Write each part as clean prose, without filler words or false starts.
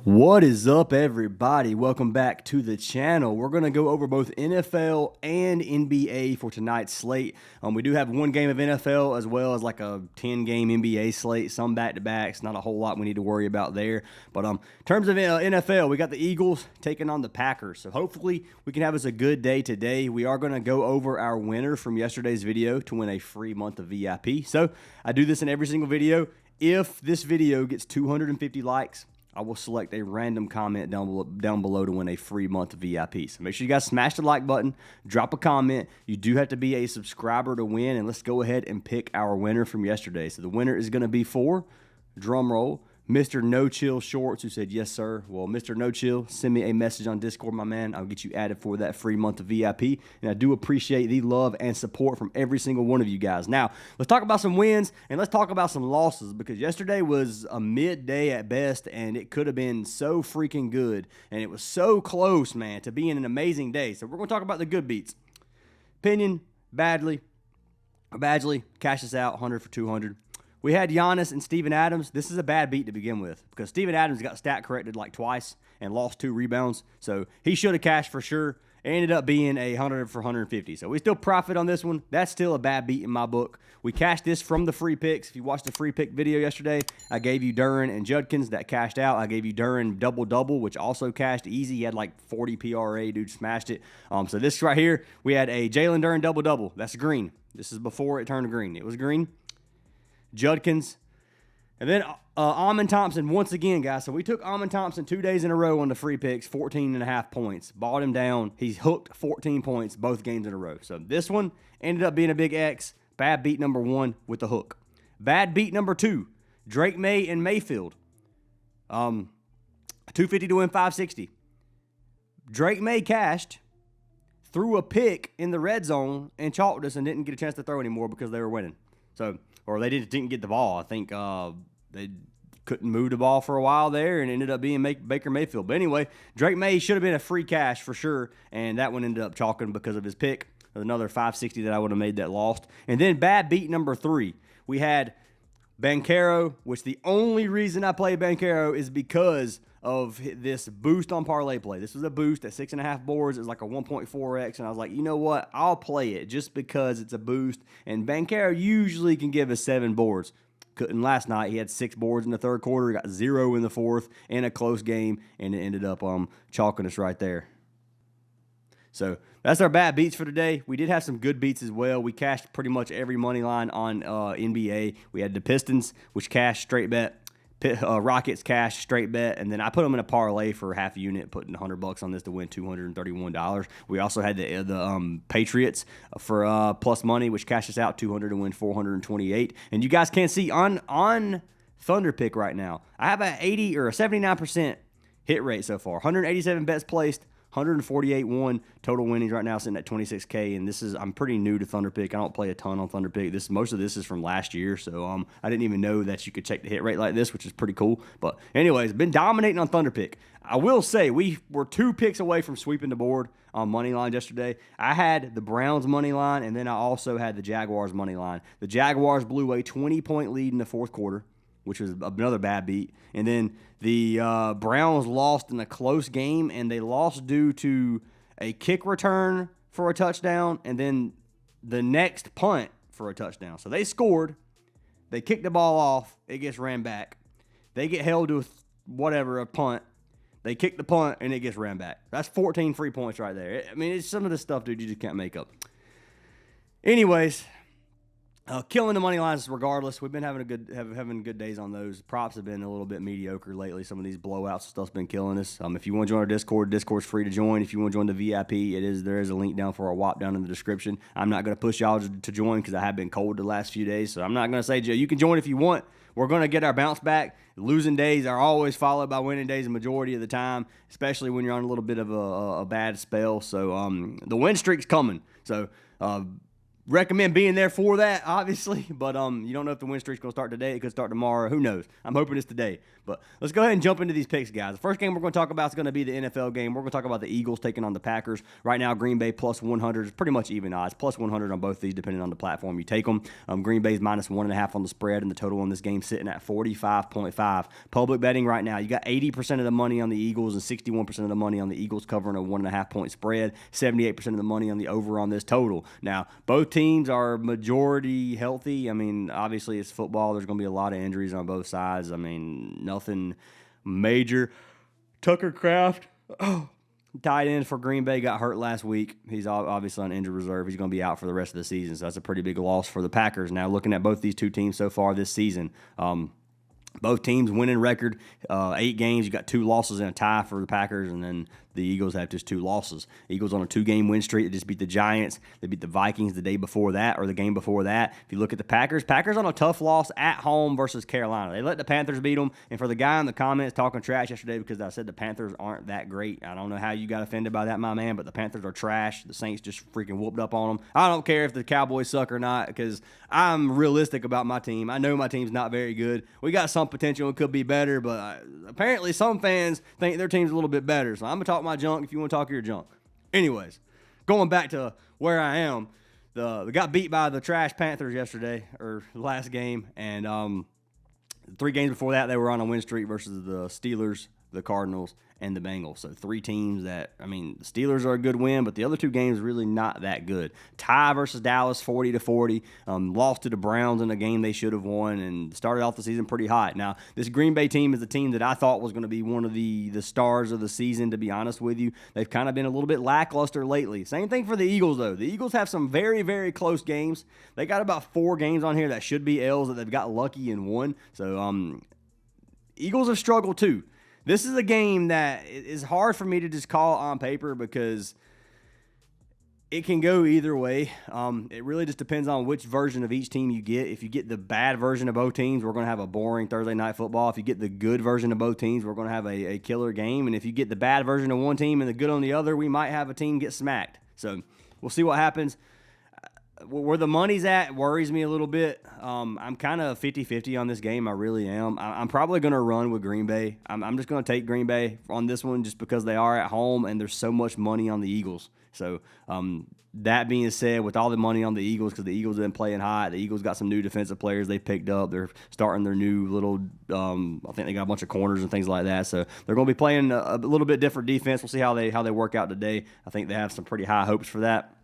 What is up, everybody? Welcome back to the channel. We're going to go over both NFL and NBA for tonight's slate. We do have one game of NFL as well as like a 10-game NBA slate, some back-to-backs, not a whole lot we need to worry about there. But in terms of NFL, we got the Eagles taking on the Packers. So hopefully we can have us a good day today. We are going to go over our winner from yesterday's video to win a free month of VIP. So I do this in every single video. If this video gets 250 likes, I will select a random comment down below to win a free month of VIP. So make sure you guys smash the like button, drop a comment. You do have to be a subscriber to win, and let's go ahead and pick our winner from yesterday. So the winner is going to be for, drum roll, Mr. No Chill Shorts, who said, yes, sir. Well, Mr. No Chill, send me a message on Discord, my man. I'll get you added for that free month of VIP. And I do appreciate the love and support from every single one of you guys. Now, let's talk about some wins and let's talk about some losses, because yesterday was a midday at best, and it could have been so freaking good. And it was so close, man, to being an amazing day. So we're going to talk about the good beats. Pinion, Badgley, cash us out, 100 for 200. We had Giannis and Steven Adams. This is a bad beat to begin with because Steven Adams got stat corrected like twice and lost 2 rebounds. So he should have cashed for sure. It ended up being a 100 for 150. So we still profit on this one. That's still a bad beat in my book. We cashed this from the free picks. If you watched the free pick video yesterday, I gave you Duran and Judkins. That cashed out. I gave you Duran double-double, which also cashed easy. He had like 40 PRA. Dude smashed it. So this right here, we had a Jalen Duran double-double. That's green. This is before it turned green. It was green. Judkins, and then Amon Thompson once again, guys. So we took Amon Thompson 2 days in a row on the free picks, 14.5 points. Bought him down. He's hooked 14 points both games in a row. So this one ended up being a big X. Bad beat number 1 with the hook. Bad beat number 2, Drake May and Mayfield. 250 to win 560. Drake May cashed, threw a pick in the red zone, and chalked us and didn't get a chance to throw anymore because they were winning. So, or they didn't get the ball. I think they couldn't move the ball for a while there and ended up being Baker Mayfield. But anyway, Drake May should have been a free cash for sure, and that one ended up chalking because of his pick. Another 560 that I would have made that lost. And then bad beat number 3, we had Banchero, which the only reason I played Banchero is because of this boost on parlay play. This was a boost at 6.5 boards. It was like a 1.4x, and I was like, you know what? I'll play it just because it's a boost. And Banchero usually can give us 7 boards. Couldn't last night. He had 6 boards in the third quarter. He got 0 in the fourth in a close game, and it ended up chalking us right there. So that's our bad beats for today. We did have some good beats as well. We cashed pretty much every money line on NBA. We had the Pistons, which cashed straight bet. Rockets cash straight bet, and then I put them in a parlay for half a unit, putting $100 on this to win $231. We also had the Patriots for plus money, which cashed us out 200 to win 428. And you guys can't see on Thunder Pick right now, I have an 80 or a 79% hit rate so far. 187 bets placed. 148 won, total winnings right now sitting at 26K, and this is, I'm pretty new to Thunder Pick. I don't play a ton on Thunder Pick. Most of this is from last year, so I didn't even know that you could check the hit rate like this, which is pretty cool. But anyways, been dominating on Thunder Pick. I will say we were 2 picks away from sweeping the board on money line yesterday. I had the Browns money line, and then I also had the Jaguars money line. The Jaguars blew a 20-point lead in the fourth quarter, which was another bad beat. And then the Browns lost in a close game, and they lost due to a kick return for a touchdown and then the next punt for a touchdown. So they scored. They kicked the ball off. It gets ran back. They get held to a punt. They kick the punt, and it gets ran back. That's 14 free points right there. I mean, it's some of this stuff, dude, you just can't make up. Anyways, killing the money lines regardless. We've been having good days on those. Props have been a little bit mediocre lately. Some of these blowouts and stuff's been killing us. If you want to join our Discord's free to join. If you want to join the VIP, there is a link down for our WAP down in the description. I'm not going to push y'all to join because I have been cold the last few days, so I'm not going to say you can join if you want. We're going to get our bounce back. Losing days are always followed by winning days the majority of the time, especially when you're on a little bit of a bad spell. So the win streak's coming. So recommend being there for that, obviously, but you don't know if the win streak's going to start today. It could start tomorrow. Who knows? I'm hoping it's today. But let's go ahead and jump into these picks, guys. The first game we're going to talk about is going to be the NFL game. We're going to talk about the Eagles taking on the Packers. Right now, Green Bay plus 100 is pretty much even odds. Plus 100 on both these, depending on the platform you take them. Green Bay's minus 1.5 on the spread, and the total on this game sitting at 45.5. Public betting right now, you got 80% of the money on the Eagles and 61% of the money on the Eagles covering a 1.5 point spread. 78% of the money on the over on this total. Now, both teams are majority healthy. I mean, obviously it's football. There's going to be a lot of injuries on both sides. I mean, nothing major. Tucker Kraft, tight end for Green Bay, got hurt last week. He's obviously on injured reserve. He's going to be out for the rest of the season, so that's a pretty big loss for the Packers. Now, looking at both these two teams so far this season, both teams winning record, 8 games. You got 2 losses and a tie for the Packers, and then the Eagles have just 2 losses. Eagles on a 2-game win streak. They just beat the Giants. They beat the Vikings the day before that, or the game before that. If you look at the Packers on a tough loss at home versus Carolina. They let the Panthers beat them. And for the guy in the comments talking trash yesterday because I said the Panthers aren't that great, I don't know how you got offended by that, my man, but the Panthers are trash. The Saints just freaking whooped up on them. I don't care if the Cowboys suck or not because I'm realistic about my team. I know my team's not very good. We got some potential. It could be better, but apparently some fans think their team's a little bit better. So I'm going to talk my junk if you want to talk your junk. Anyways, going back to where I am, they got beat by the trash Panthers yesterday, or last game, and 3 games before that, they were on a win streak versus the Steelers, the Cardinals, and the Bengals. So 3 teams that, I mean, the Steelers are a good win, but the other 2 games really not that good. Tie versus Dallas, 40-40. Lost to the Browns in a game they should have won, and started off the season pretty hot. Now, this Green Bay team is a team that I thought was going to be one of the stars of the season, to be honest with you. They've kind of been a little bit lackluster lately. Same thing for the Eagles, though. The Eagles have some very, very close games. They got about 4 games on here that should be L's that they've got lucky and won. So, Eagles have struggled, too. This is a game that is hard for me to just call on paper because it can go either way. It really just depends on which version of each team you get. If you get the bad version of both teams, we're going to have a boring Thursday night football. If you get the good version of both teams, we're going to have a killer game. And if you get the bad version of one team and the good on the other, we might have a team get smacked. So we'll see what happens. Where the money's at worries me a little bit. I'm kind of 50-50 on this game. I really am. I'm probably going to run with Green Bay. I'm just going to take Green Bay on this one just because they are at home and there's so much money on the Eagles. So that being said, with all the money on the Eagles, because the Eagles have been playing hot, the Eagles got some new defensive players they picked up. They're starting their new little, I think they got a bunch of corners and things like that. So they're going to be playing a little bit different defense. We'll see how they work out today. I think they have some pretty high hopes for that.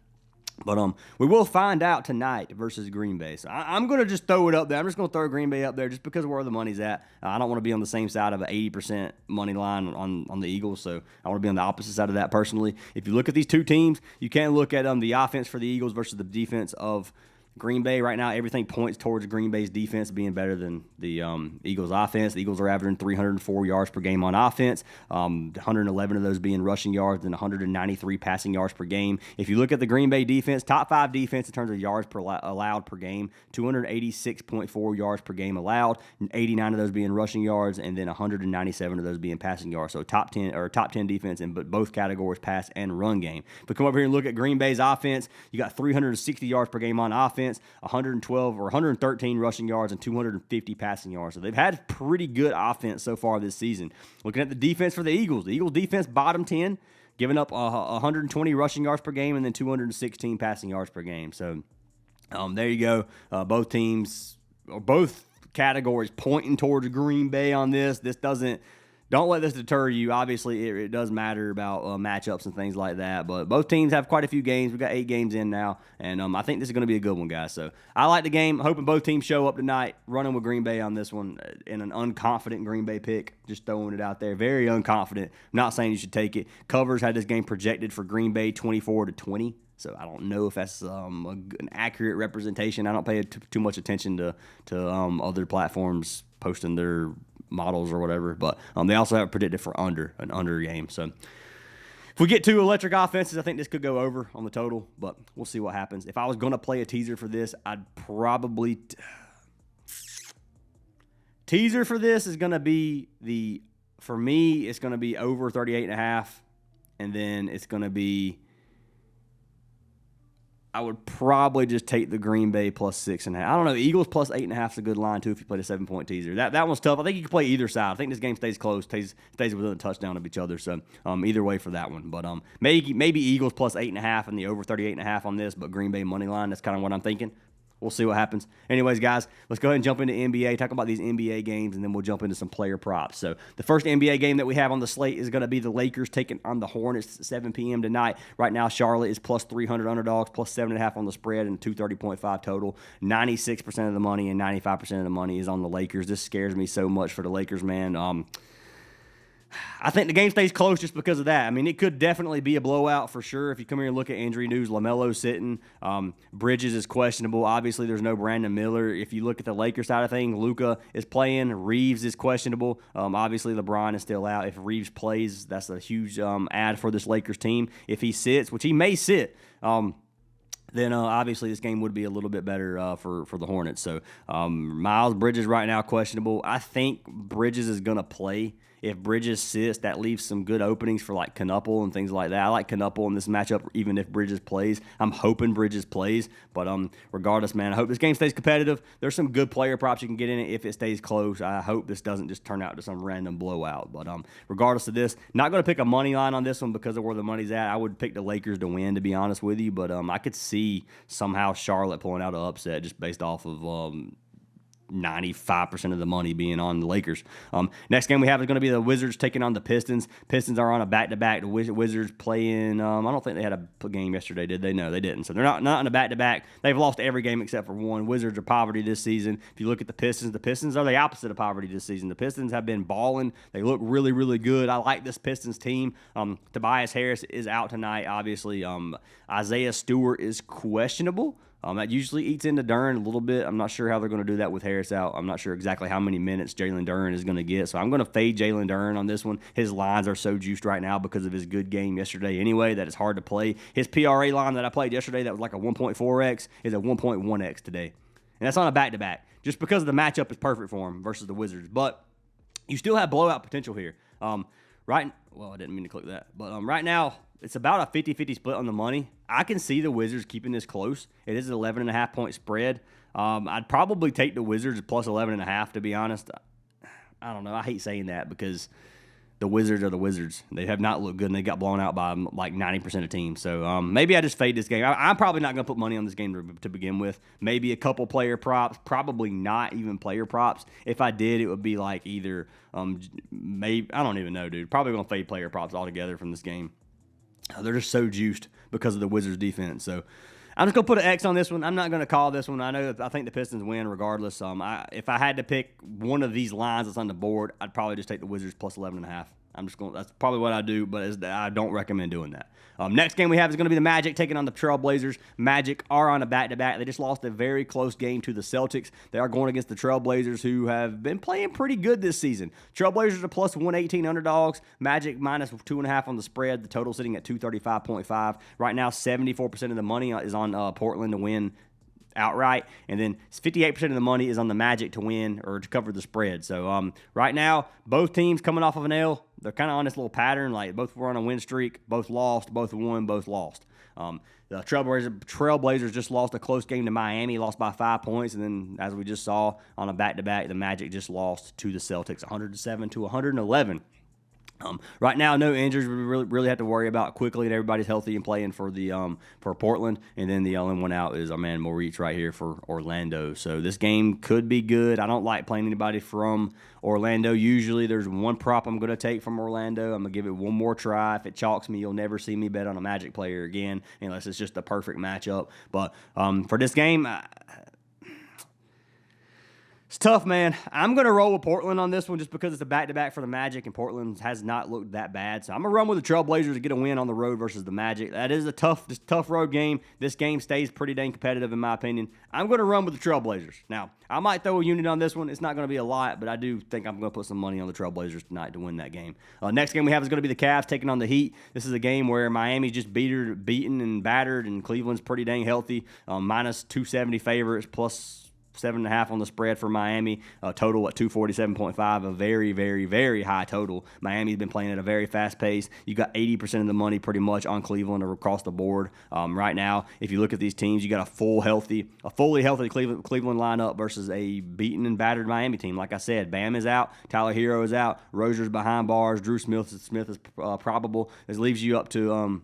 But we will find out tonight versus Green Bay. So I'm going to just throw it up there. I'm just going to throw Green Bay up there just because of where the money's at. I don't want to be on the same side of an 80% money line on the Eagles, so I want to be on the opposite side of that personally. If you look at these 2 teams, you can look at the offense for the Eagles versus the defense of Green Bay. Right now, everything points towards Green Bay's defense being better than the Eagles' offense. The Eagles are averaging 304 yards per game on offense, 111 of those being rushing yards and 193 passing yards per game. If you look at the Green Bay defense, top 5 defense in terms of yards allowed per game, 286.4 yards per game allowed, and 89 of those being rushing yards, and then 197 of those being passing yards. So top 10 defense in both categories, pass and run game. But come over here and look at Green Bay's offense. You got 360 yards per game on offense, 112 or 113 rushing yards and 250 passing yards. So they've had pretty good offense so far this season. Looking at the defense for the Eagles defense bottom 10, giving up 120 rushing yards per game and then 216 passing yards per game. So there you go. Both teams or both categories pointing towards Green Bay on this. Don't let this deter you. Obviously, it does matter about matchups and things like that. But both teams have quite a few games. We've got 8 games in now. And I think this is going to be a good one, guys. So I like the game. Hoping both teams show up tonight. Running with Green Bay on this one in an unconfident Green Bay pick. Just throwing it out there. Very unconfident. Not saying you should take it. Covers had this game projected for Green Bay 24-20. So I don't know if that's an accurate representation. I don't pay too much attention to other platforms posting their models or whatever, but they also have predicted for an under game. So if we get 2 electric offenses, I think this could go over on the total, but we'll see what happens. If I was going to play a teaser for this, I'd probably teaser for this is going to be for me, it's going to be over 38.5, and then it's going to be I would probably just take the Green Bay plus 6.5. I don't know. Eagles plus 8.5 is a good line, too, if you play the 7-point teaser. That one's tough. I think you can play either side. I think this game stays close, stays within a touchdown of each other. So either way for that one. But maybe Eagles plus 8.5 and the over 38.5 on this, but Green Bay money line, that's kind of what I'm thinking. We'll see what happens. Anyways, guys, let's go ahead and jump into NBA, talk about these NBA games, and then we'll jump into some player props. So the first NBA game that we have on the slate is going to be the Lakers taking on the Hornets at 7 p.m. tonight. Right now, Charlotte is plus 300 underdogs, plus 7.5 on the spread, and 230.5 total. 96% of the money and 95% of the money is on the Lakers. This scares me so much for the Lakers, man. I think the game stays close just because of that. I mean, it could definitely be a blowout for sure. If you come here and look at injury news, LaMelo's sitting. Bridges is questionable. Obviously, there's no Brandon Miller. If you look at the Lakers side of things, Luka is playing. Reeves is questionable. Obviously, LeBron is still out. If Reeves plays, that's a huge add for this Lakers team. If he sits, which he may sit, then obviously this game would be a little bit better for the Hornets. So Miles Bridges right now questionable. I think Bridges is going to play. If Bridges sits, that leaves some good openings for like Knuppel and things like that. I like Knuppel in this matchup, even if Bridges plays. I'm hoping Bridges plays, but regardless, man, I hope this game stays competitive. There's some good player props you can get in it if it stays close. I hope this doesn't just turn out to some random blowout. But regardless of this, not going to pick a money line on this one because of where the money's at. I would pick the Lakers to win, to be honest with you, but I could see somehow Charlotte pulling out an upset just based off of 95% of the money being on the Lakers. Next game we have is going to be the Wizards taking on the Pistons. Pistons are on a back-to-back. The Wizards playing, I don't think they had a game yesterday, did they? No, they didn't. So they're not on a back-to-back. They've lost every game except for one. Wizards are poverty this season. If you look at the Pistons are the opposite of poverty this season. The Pistons have been balling. They look really, really good. I like this Pistons team. Tobias Harris is out tonight, obviously. Isaiah Stewart is questionable. That usually eats into Duren a little bit. I'm not sure how they're going to do that with Harris out. I'm not sure exactly how many minutes Jalen Duren is going to get. So I'm going to fade Jalen Duren on this one. His lines are so juiced right now because of his good game yesterday anyway that it's hard to play. His PRA line that I played yesterday that was like a 1.4x is a 1.1x today. And that's on a back-to-back. Just because the matchup is perfect for him versus the Wizards. But you still have blowout potential here. Well, I didn't mean to click that. But right now, it's about a 50-50 split on the money. I can see the Wizards keeping this close. It is an 11.5-point spread. I'd probably take the Wizards plus 11.5, to be honest. I don't know. I hate saying that because the Wizards are the Wizards. They have not looked good, and they got blown out by like 90% of teams. So maybe I just fade this game. I'm probably not going to put money on this game to begin with. Maybe a couple player props, probably not even player props. If I did, it would be like either maybe I don't even know, dude. Probably going to fade player props altogether from this game. They're just so juiced because of the Wizards' defense. So I'm just going to put an X on this one. I'm not going to call this one. I think the Pistons win regardless. If I had to pick one of these lines that's on the board, I'd probably just take the Wizards plus 11.5. That's probably what I do, but I don't recommend doing that. Next game we have is going to be the Magic taking on the Trailblazers. Magic are on a back-to-back. They just lost a very close game to the Celtics. They are going against the Trailblazers, who have been playing pretty good this season. Trailblazers are plus 118 underdogs. Magic minus 2.5 on the spread. The total sitting at 235.5. Right now, 74% of the money is on Portland to win outright, and then 58% of the money is on the Magic to win or to cover the spread. So right now, both teams coming off of an L. They're kind of on this little pattern, like both were on a win streak, both lost, both won, both lost. The Trailblazers just lost a close game to Miami, lost by 5 points, and then as we just saw on a back-to-back, the Magic just lost to the Celtics, 107-111. Right now, no injuries we really have to worry about quickly, and everybody's healthy and playing for Portland. And then the only one out is our man Maurice right here for Orlando. So this game could be good. I don't like playing anybody from Orlando. Usually there's one prop I'm going to take from Orlando. I'm going to give it one more try. If it chalks me, you'll never see me bet on a Magic player again unless it's just a perfect matchup. But for this game, it's tough, man. I'm going to roll with Portland on this one just because it's a back-to-back for the Magic, and Portland has not looked that bad. So I'm going to run with the Trailblazers to get a win on the road versus the Magic. That is a tough road game. This game stays pretty dang competitive, in my opinion. I'm going to run with the Trailblazers. Now, I might throw a unit on this one. It's not going to be a lot, but I do think I'm going to put some money on the Trailblazers tonight to win that game. Next game we have is going to be the Cavs taking on the Heat. This is a game where Miami's just beaten and battered, and Cleveland's pretty dang healthy. Minus 270 favorites, plus 7.5 on the spread for Miami. Total at 247.5, a very, very, very high total. Miami's been playing at a very fast pace. You got 80% of the money pretty much on Cleveland across the board right now. If you look at these teams, you got a fully healthy Cleveland lineup versus a beaten and battered Miami team. Like I said, Bam is out, Tyler Hero is out, Rozier's behind bars, Drew Smith is probable. This leaves you up to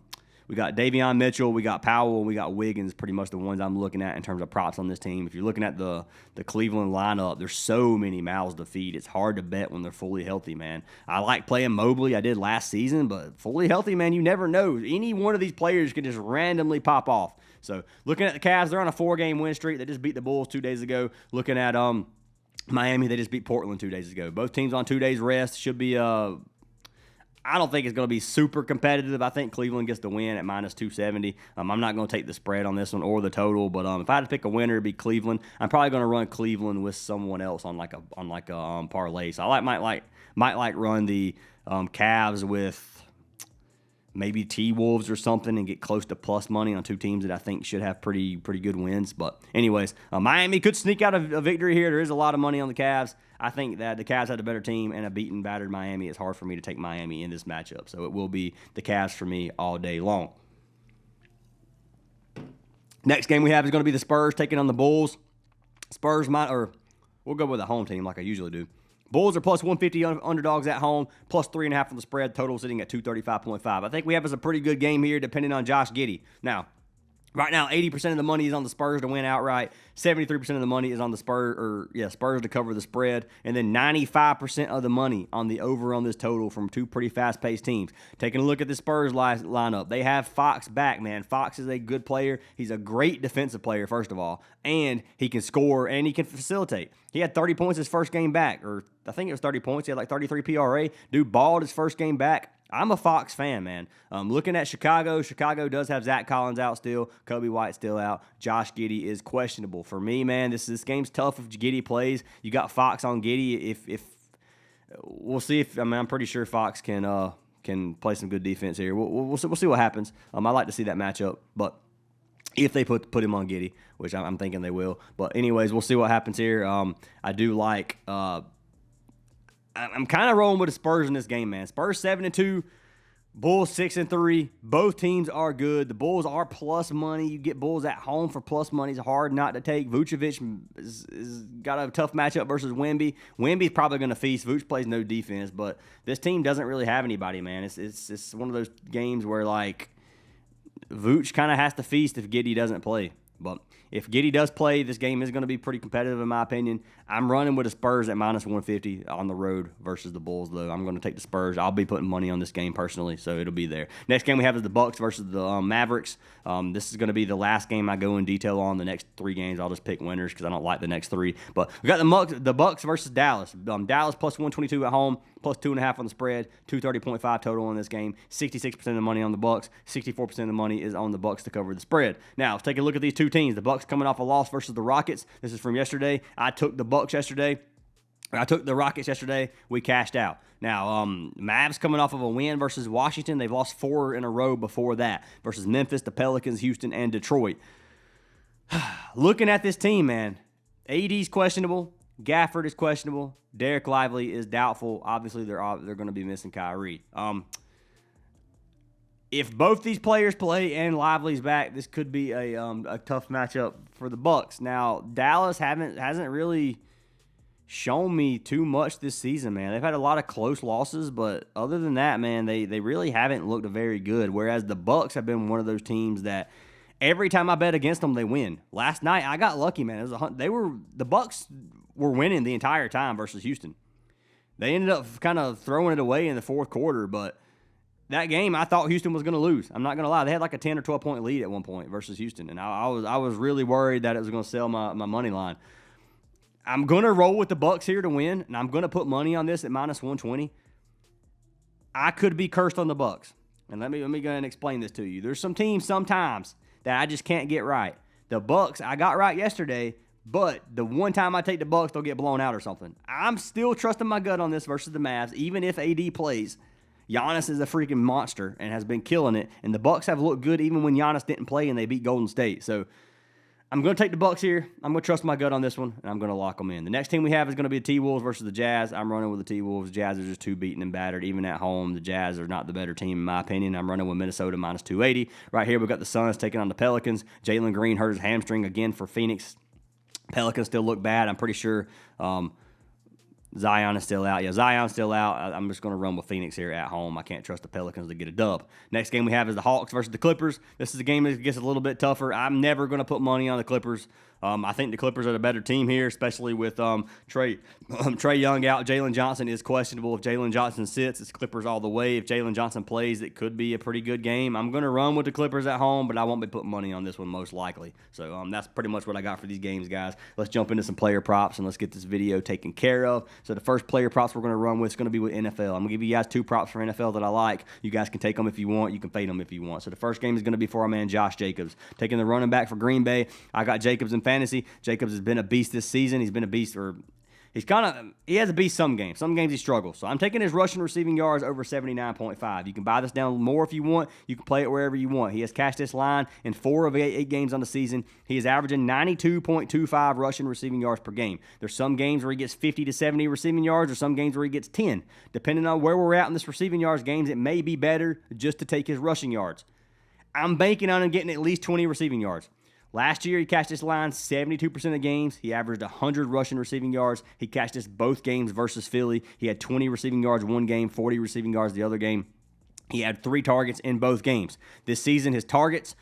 we got Davion Mitchell, we got Powell, and we got Wiggins, pretty much the ones I'm looking at in terms of props on this team. If you're looking at the Cleveland lineup, there's so many mouths to feed. It's hard to bet when they're fully healthy, man. I like playing Mobley. I did last season, but fully healthy, man, you never know. Any one of these players can just randomly pop off. So looking at the Cavs, they're on a 4-game win streak. They just beat the Bulls 2 days ago. Looking at Miami, they just beat Portland 2 days ago. Both teams on 2 days rest. Should be I don't think it's going to be super competitive. I think Cleveland gets the win at -270. I'm not going to take the spread on this one or the total, but if I had to pick a winner, it'd be Cleveland. I'm probably going to run Cleveland with someone else on like a parlay. So I might run the Cavs with maybe T-Wolves or something and get close to plus money on two teams that I think should have pretty good wins. But anyways, Miami could sneak out a victory here. There is a lot of money on the Cavs. I think that the Cavs had a better team and a beaten, battered Miami. It's hard for me to take Miami in this matchup. So it will be the Cavs for me all day long. Next game we have is going to be the Spurs taking on the Bulls. Spurs we'll go with the home team like I usually do. Bulls are plus 150 underdogs at home, plus 3.5 on the spread, total sitting at 235.5. I think we have a pretty good game here depending on Josh Giddey. Now, right now, 80% of the money is on the Spurs to win outright. 73% of the money is on the Spurs to cover the spread. And then 95% of the money on the over on this total from two pretty fast-paced teams. Taking a look at the Spurs lineup, they have Fox back, man. Fox is a good player. He's a great defensive player, first of all. And he can score and he can facilitate. He had 30 points his first game back, or I think it was 30 points. He had like 33 PRA. Dude balled his first game back. I'm a Fox fan, man. Looking at Chicago does have Zach Collins out still. Kobe White still out. Josh Giddey is questionable. For me, man, this game's tough if Giddey plays. You got Fox on Giddey. If we'll see I'm pretty sure Fox can play some good defense here. We'll see what happens. I like to see that matchup, but if they put him on Giddey, which I'm thinking they will. But anyways, we'll see what happens here. I do like. I'm kind of rolling with the Spurs in this game, man. Spurs 7-2, Bulls 6-3. Both teams are good. The Bulls are plus money. You get Bulls at home for plus money. It's hard not to take. Vucevic is got a tough matchup versus Wemby. Wemby's probably going to feast. Vuce plays no defense, but this team doesn't really have anybody, man. It's one of those games where like Vuce kind of has to feast if Giddey doesn't play. But if Giddey does play, this game is going to be pretty competitive in my opinion. I'm running with the Spurs at -150 on the road versus the Bulls, though. I'm going to take the Spurs. I'll be putting money on this game personally, so it'll be there. Next game we have is the Bucks versus the Mavericks. This is going to be the last game I go in detail on. The next 3 games, I'll just pick winners because I don't like the next 3. But we got the Bucks versus Dallas. Dallas plus 122 at home, plus 2.5 on the spread, 230.5 total in this game. 66% of the money on the Bucks, 64% of the money is on the Bucks to cover the spread. Now, let's take a look at these two teams. The Bucks coming off a loss versus the Rockets. This is from yesterday. I took the Bucks yesterday. I took the Rockets yesterday. We cashed out. Now, Mavs coming off of a win versus Washington. They've lost 4 in a row before that versus Memphis, the Pelicans, Houston, and Detroit. Looking at this team, man, AD's questionable. Gafford is questionable. Derek Lively is doubtful. Obviously, they're going to be missing Kyrie. If both these players play and Lively's back, this could be a tough matchup for the Bucks. Now, Dallas hasn't really shown me too much this season, man. They've had a lot of close losses, but other than that, man, they really haven't looked very good. Whereas the Bucks have been one of those teams that every time I bet against them, they win. Last night, I got lucky, man. The Bucks were winning the entire time versus Houston. They ended up kind of throwing it away in the fourth quarter, but that game, I thought Houston was going to lose. I'm not going to lie. They had like a 10 or 12-point lead at one point versus Houston, and I was really worried that it was going to sell my money line. I'm going to roll with the Bucks here to win, and I'm going to put money on this at -120. I could be cursed on the Bucks, and let me go ahead and explain this to you. There's some teams sometimes that I just can't get right. The Bucks, I got right yesterday, but the one time I take the Bucks, they'll get blown out or something. I'm still trusting my gut on this versus the Mavs, even if AD plays. Giannis is a freaking monster and has been killing it, and the Bucks have looked good even when Giannis didn't play and they beat Golden State. So I'm going to take the Bucks here. I'm going to trust my gut on this one, and I'm going to lock them in. The next team we have is going to be the T-Wolves versus the Jazz. I'm running with the T-Wolves. Jazz are just too beaten and battered. Even at home, the Jazz are not the better team, in my opinion. I'm running with Minnesota minus 280. Right here, we've got the Suns taking on the Pelicans. Jalen Green hurt his hamstring again for Phoenix. Pelicans still look bad. I'm pretty sure Zion is still out. Yeah, Zion's still out. I'm just going to run with Phoenix here at home. I can't trust the Pelicans to get a dub. Next game we have is the Hawks versus the Clippers. This is a game that gets a little bit tougher. I'm never going to put money on the Clippers. I think the Clippers are the better team here, especially with Trae Young out. Jalen Johnson is questionable. If Jalen Johnson sits, it's Clippers all the way. If Jalen Johnson plays, it could be a pretty good game. I'm going to run with the Clippers at home, but I won't be putting money on this one most likely. So that's pretty much what I got for these games, guys. Let's jump into some player props, and let's get this video taken care of. So the first player props we're going to run with is going to be with NFL. I'm going to give you guys 2 props for NFL that I like. You guys can take them if you want. You can fade them if you want. So the first game is going to be for our man Josh Jacobs. Taking the running back for Green Bay. I got Jacobs in fantasy. Jacobs has been a beast this season. He's been a beast, or he has a beast some games. Some games he struggles. So I'm taking his rushing receiving yards over 79.5. You can buy this down more if you want. You can play it wherever you want. He has cashed this line in 4 of 8 games on the season. He is averaging 92.25 rushing receiving yards per game. There's some games where he gets 50 to 70 receiving yards, or some games where he gets 10. Depending on where we're at in this receiving yards games, it may be better just to take his rushing yards. I'm banking on him getting at least 20 receiving yards. Last year, he cashed this line 72% of games. He averaged 100 rushing receiving yards. He cashed this both games versus Philly. He had 20 receiving yards one game, 40 receiving yards the other game. He had 3 targets in both games. This season, his targets,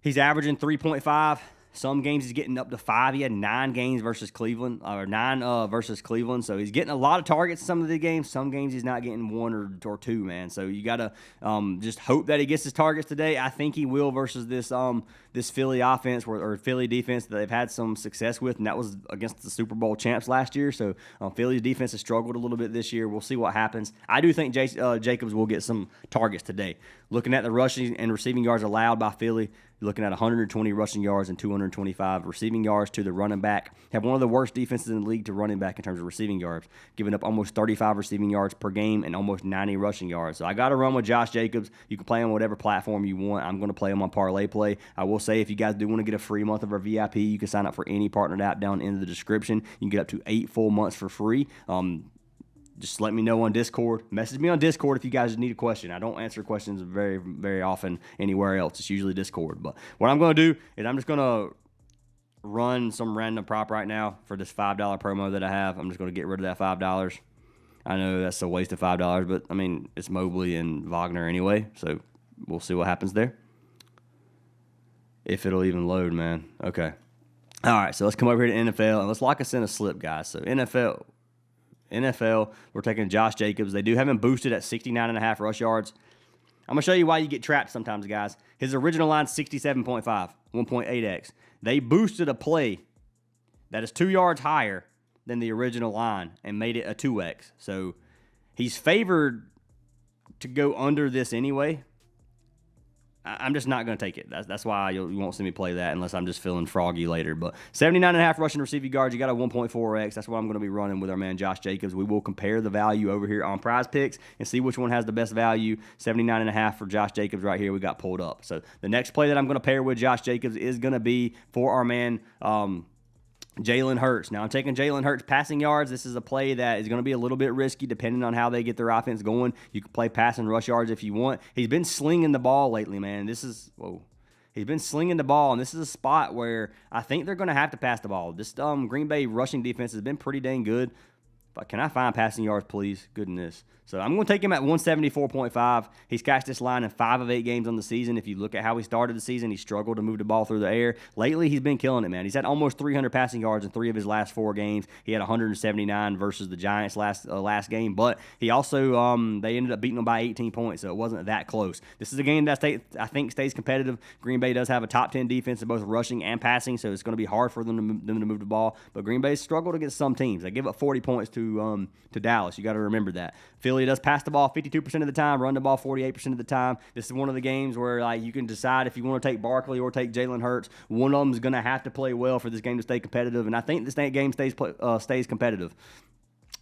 he's averaging 3.5. Some games he's getting up to 5. He had 9 games versus Cleveland, or 9 versus Cleveland. So he's getting a lot of targets in some of the games. Some games he's not getting 1 or 2, man. So you got to just hope that he gets his targets today. I think he will versus this Philly offense or Philly defense that they've had some success with, and that was against the Super Bowl champs last year. So Philly's defense has struggled a little bit this year. We'll see what happens. I do think Jacobs will get some targets today. Looking at the rushing and receiving yards allowed by Philly, you're looking at 120 rushing yards and 225 receiving yards to the running back. Have one of the worst defenses in the league to running back in terms of receiving yards, giving up almost 35 receiving yards per game and almost 90 rushing yards. So I got to run with Josh Jacobs. You can play on whatever platform you want. I'm going to play him on Parlay Play. I will say if you guys do want to get a free month of our VIP, you can sign up for any partnered app down in the description. You can get up to 8 full months for free. Just let me know on Discord. Message me on Discord if you guys need a question. I don't answer questions very, very often anywhere else. It's usually Discord. But what I'm going to do is I'm just going to run some random prop right now for this $5 promo that I have. I'm just going to get rid of that $5. I know that's a waste of $5, but, I mean, it's Mobley and Wagner anyway, so we'll see what happens there. If it'll even load, man. Okay. All right, so let's come over here to NFL, and let's lock us in a slip, guys. So NFL, we're taking Josh Jacobs. They do have him boosted at 69.5 rush yards. I'm going to show you why you get trapped sometimes, guys. His original line's 67.5, 1.8x. They boosted a play that is 2 yards higher than the original line and made it a 2x. So he's favored to go under this anyway. I'm just not going to take it. That's why you won't see me play that unless I'm just feeling froggy later. But 79.5 rushing receiving yards, you got a 1.4x. That's what I'm going to be running with our man Josh Jacobs. We will compare the value over here on Prizepicks and see which one has the best value. 79.5 for Josh Jacobs right here we got pulled up. So the next play that I'm going to pair with Josh Jacobs is going to be for our man Jalen Hurts. Now, I'm taking Jalen Hurts passing yards. This is a play that is going to be a little bit risky depending on how they get their offense going. You can play pass and rush yards if you want. He's been slinging the ball lately, man. He's been slinging the ball, and this is a spot where I think they're going to have to pass the ball. This Green Bay rushing defense has been pretty dang good. But can I find passing yards, please? Goodness. So I'm going to take him at 174.5. He's cashed this line in 5 of 8 games on the season. If you look at how he started the season, he struggled to move the ball through the air. Lately, he's been killing it, man. He's had almost 300 passing yards in 3 of his last 4 games. He had 179 versus the Giants last game. But he also, they ended up beating him by 18 points, so it wasn't that close. This is a game that I think stays competitive. Green Bay does have a top 10 defense in both rushing and passing, so it's going to be hard for them to move the ball. But Green Bay struggled against some teams. They give up 40 points to Dallas. You got to remember that. Philly does pass the ball 52% of the time, run the ball 48% of the time. This is one of the games where you can decide if you want to take Barkley or take Jalen Hurts. One of them is going to have to play well for this game to stay competitive, and I think this game stays competitive.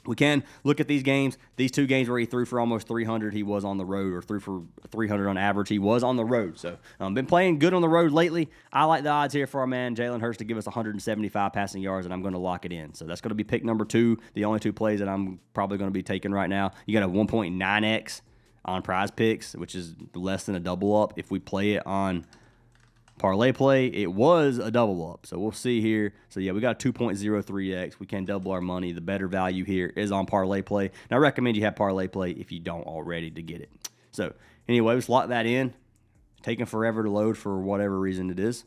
We can look at these games. These 2 games where he threw for almost 300, he was on the road, or threw for 300 on average, he was on the road. So, been playing good on the road lately. I like the odds here for our man Jalen Hurts to give us 175 passing yards, and I'm going to lock it in. So that's going to be pick number 2, the only 2 plays that I'm probably going to be taking right now. You got a 1.9x on Prizepicks, which is less than a double up. If we play it on parlay play, it was a double up. So we'll see here. So yeah, we got a 2.03x. We can double our money. The better value here is on parlay play. And I recommend you have parlay play if you don't already to get it. So anyway, let's lock that in. Taking forever to load for whatever reason it is.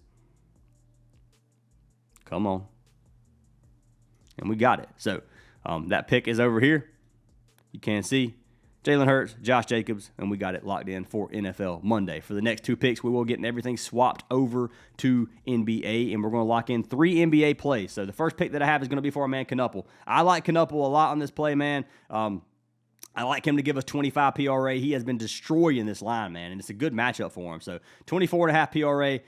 Come on. And we got it. So that pick is over here. You can see Jalen Hurts, Josh Jacobs, and we got it locked in for NFL Monday. For the next 2 picks, we will get everything swapped over to NBA, and we're going to lock in 3 NBA plays. So the first pick that I have is going to be for our man Knuppel. I like Knuppel a lot on this play, man. I like him to give us 25 PRA. He has been destroying this line, man, and it's a good matchup for him. So 24.5 PRA.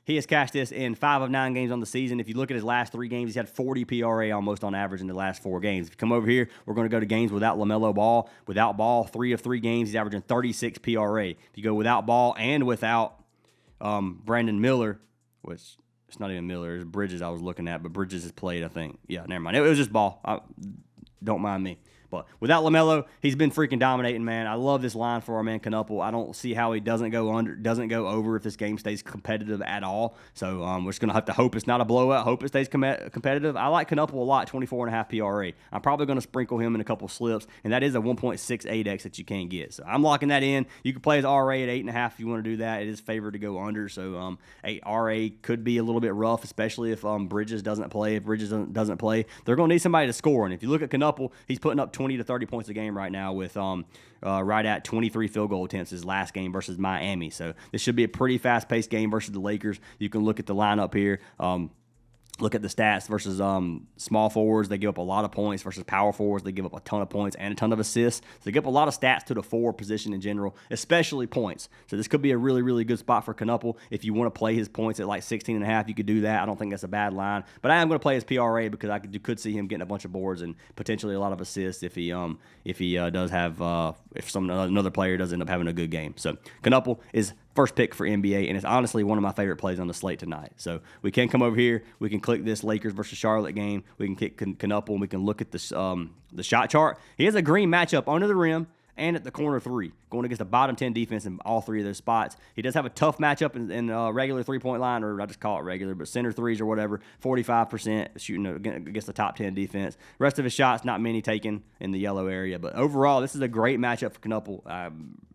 He has cashed this in 5 of 9 games on the season. If you look at his last 3 games, he's had 40 PRA almost on average in the last 4 games. If you come over here, we're going to go to games without LaMelo Ball. Without Ball, 3 of 3 games, he's averaging 36 PRA. If you go without Ball and without Brandon Miller, which it's not even Miller, it's Bridges I was looking at, but Bridges has played, I think. Yeah, never mind. It was just Ball. Don't mind me. But without LaMelo, he's been freaking dominating, man. I love this line for our man Knuppel. I don't see how he doesn't go over if this game stays competitive at all. So we're just going to have to hope it's not a blowout, hope it stays competitive. I like Knuppel a lot, 24.5 PRA. I'm probably going to sprinkle him in a couple slips, and that is a 1.68x that you can get. So I'm locking that in. You can play his RA at 8.5 if you want to do that. It is favored to go under, so RA could be a little bit rough, especially if Bridges doesn't play. If Bridges doesn't play, they're going to need somebody to score. And if you look at Knuppel, he's putting up 20 to 30 points a game right now with right at 23 field goal attempts his last game versus Miami. So this should be a pretty fast-paced game versus the Lakers. You can look at the lineup here. Look at the stats versus small forwards. They give up a lot of points versus power forwards. They give up a ton of points and a ton of assists. So they give up a lot of stats to the forward position in general, especially points. So this could be a really, really good spot for Knuppel. If you want to play his points at like 16.5, you could do that. I don't think that's a bad line. But I am going to play his PRA because you could see him getting a bunch of boards and potentially a lot of assists if he does have if another player does end up having a good game. So Knuppel is first pick for NBA, and it's honestly one of my favorite plays on the slate tonight. So we can come over here. We can click this Lakers versus Charlotte game. We can kick Knuppel, and we can look at the shot chart. He has a green matchup under the rim and at the corner 3, going against the bottom 10 defense in all 3 of those spots. He does have a tough matchup in regular three-point line, or I just call it regular, but center threes or whatever, 45% shooting against the top 10 defense. Rest of his shots, not many taken in the yellow area. But overall, this is a great matchup for Knuppel. I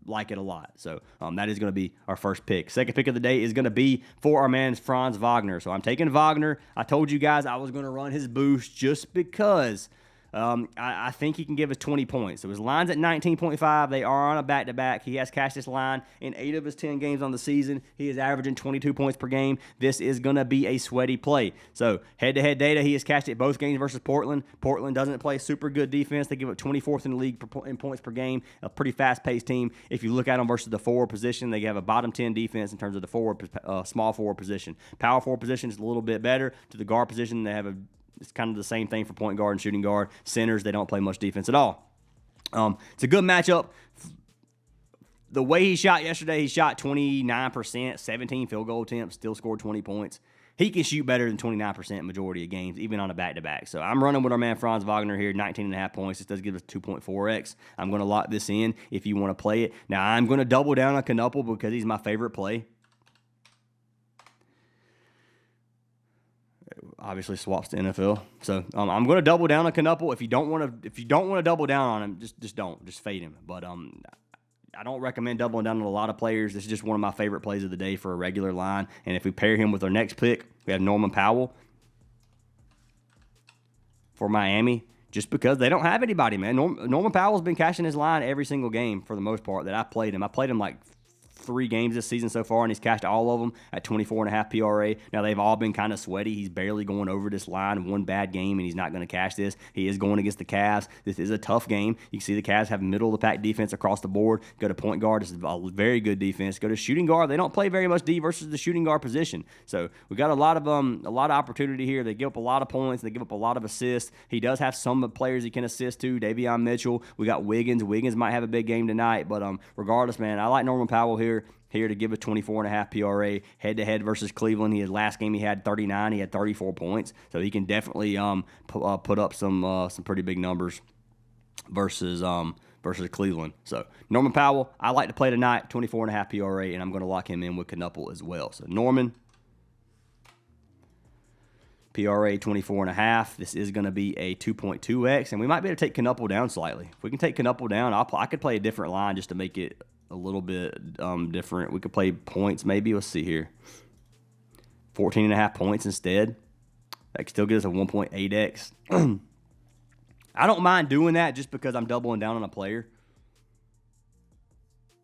like it a lot. So that is going to be our first pick. Second pick of the day is going to be for our man Franz Wagner. So I'm taking Wagner. I told you guys I was going to run his boost just because I think he can give us 20 points. So his line's at 19.5. They are on a back-to-back. He has cashed this line in 8 of his 10 games on the season. He is averaging 22 points per game. This is going to be a sweaty play. So head-to-head data, he has cashed it both games versus Portland. Portland doesn't play super good defense. They give up 24th in the league in points per game, a pretty fast-paced team. If you look at them versus the forward position, they have a bottom 10 defense in terms of the small forward position. Power forward position is a little bit better. To the guard position, they have it's kind of the same thing for point guard and shooting guard. Centers, they don't play much defense at all. It's a good matchup. The way he shot yesterday, he shot 29%, 17 field goal attempts, still scored 20 points. He can shoot better than 29% majority of games, even on a back-to-back. So I'm running with our man Franz Wagner here, 19.5 points. This does give us 2.4x. I'm going to lock this in if you want to play it. Now, I'm going to double down on Knuppel because he's my favorite play. Obviously swaps to NFL. So I'm going to double down on Knuppel. If you don't want to double down on him, just don't. Just fade him. But I don't recommend doubling down on a lot of players. This is just one of my favorite plays of the day for a regular line. And if we pair him with our next pick, we have Norman Powell for Miami, just because they don't have anybody, man. Norman Powell's been cashing his line every single game for the most part that I played him. I played him like 3 games this season so far, and he's cashed all of them at 24.5 PRA. Now, they've all been kind of sweaty. He's barely going over this line. One bad game, and he's not going to cash this. He is going against the Cavs. This is a tough game. You can see the Cavs have middle-of-the-pack defense across the board. Go to point guard. This is a very good defense. Go to shooting guard. They don't play very much D versus the shooting guard position. So we got a lot of opportunity here. They give up a lot of points. They give up a lot of assists. He does have some players he can assist to. Davion Mitchell. We got Wiggins. Wiggins might have a big game tonight, but regardless, man, I like Norman Powell here to give a 24.5 PRA head-to-head versus Cleveland. Last game he had 39. He had 34 points, so he can definitely put up some pretty big numbers versus Cleveland. So Norman Powell, I like to play tonight, 24.5 PRA, and I'm going to lock him in with Knuppel as well. So Norman, PRA 24.5. This is going to be a 2.2x, and we might be able to take Knuppel down slightly. If we can take Knuppel down, I could play a different line just to make it a little bit different. We could play points maybe. Let's see here. 14.5 points instead. That could still get us a 1.8x. I don't mind doing that just because I'm doubling down on a player.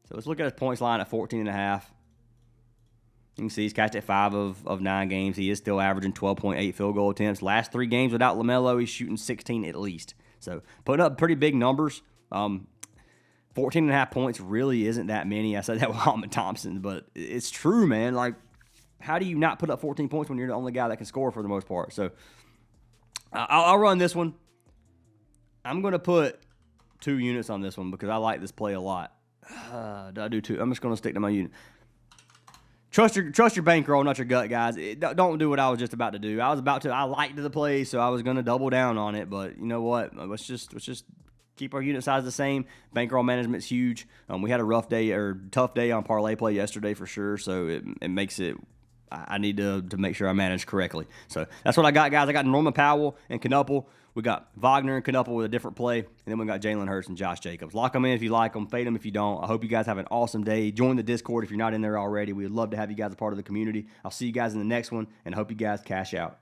So let's look at his points line at 14.5. You can see he's catched at 5 of 9 games. He is still averaging 12.8 field goal attempts. Last 3 games without LaMelo, he's shooting 16 at least. So putting up pretty big numbers. 14.5 points really isn't that many. I said that with Holman Thompson, but it's true, man. Like, how do you not put up 14 points when you're the only guy that can score for the most part? So I'll run this one. I'm going to put 2 units on this one because I like this play a lot. Do I do 2? I'm just going to stick to my unit. Trust your bankroll, not your gut, guys. Don't do what I was just about to do. I liked the play, so I was going to double down on it. But you know what? Let's just keep our unit size the same. Bankroll management's huge. We had a tough day on parlay play yesterday for sure. So it makes it. I need to make sure I manage correctly. So that's what I got, guys. I got Norman Powell and Knuppel. We got Wagner and Knuppel with a different play. And then we got Jalen Hurts and Josh Jacobs. Lock them in if you like them. Fade them if you don't. I hope you guys have an awesome day. Join the Discord if you're not in there already. We would love to have you guys a part of the community. I'll see you guys in the next one, and I hope you guys cash out.